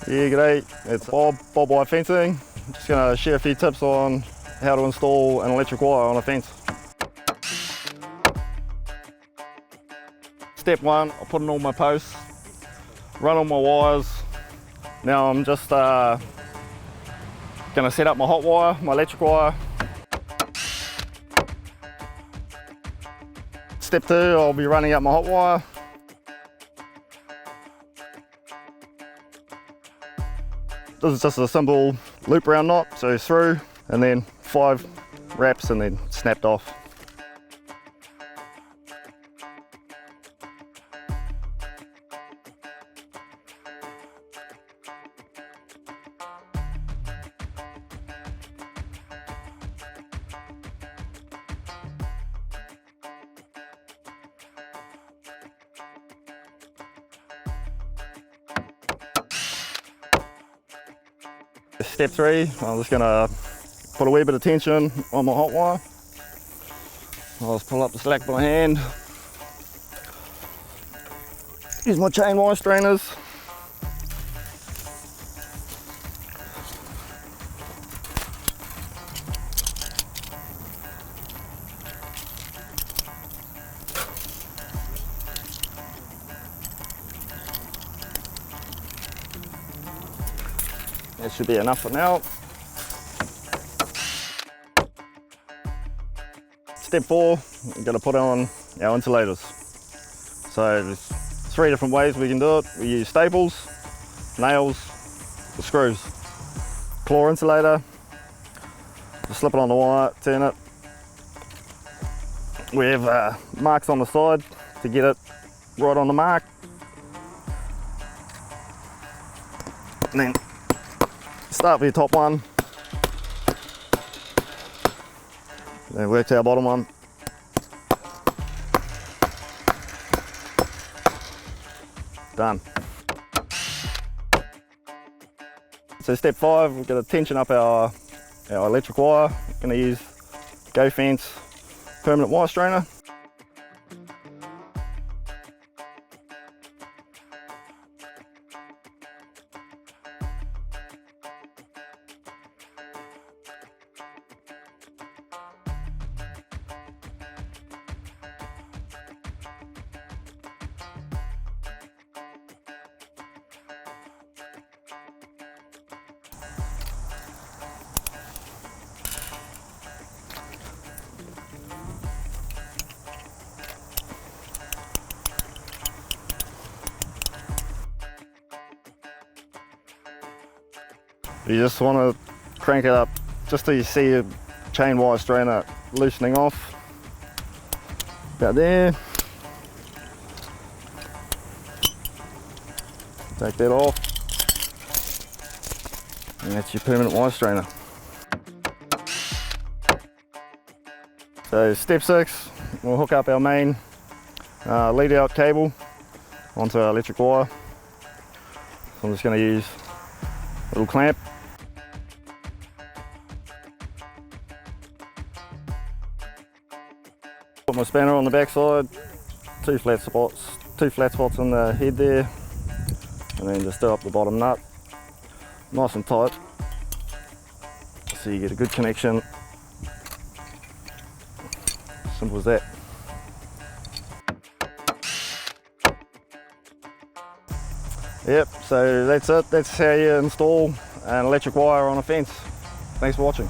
Yeah, g'day, it's Bob Orr fencing. Just going to share a few tips on how to install an electric wire on a fence. Step one, I put in all my posts, run all my wires. Now I'm just going to set up my hot wire, my electric wire. Step two, I'll be running up my hot wire. This is just a simple loop round knot, so through and then 5 wraps and then snapped off. Step 3, I'm just going to put a wee bit of tension on my hot wire. I'll just pull up the slack by hand. Use my chain wire strainers. That should be enough for now. Step 4, we're going to put on our insulators. So there's 3 different ways we can do it. We use staples, nails, or screws. Claw insulator, just slip it on the wire, turn it. We have marks on the side to get it right on the mark. And then start with your top one, then work to our bottom one. Done. So step 5, we're going to tension up our electric wire. We're going to use Go Fence permanent wire strainer. You just want to crank it up just till you see your chain wire strainer loosening off. About there. Take that off. And that's your permanent wire strainer. So step 6, we'll hook up our main lead out cable onto our electric wire. So I'm just going to use a little clamp. Put my spanner on the back side, 2 flat spots on the head there, and then just do up the bottom nut, nice and tight, so you get a good connection. Simple as that. Yep, so that's it. That's how you install an electric wire on a fence. Thanks for watching.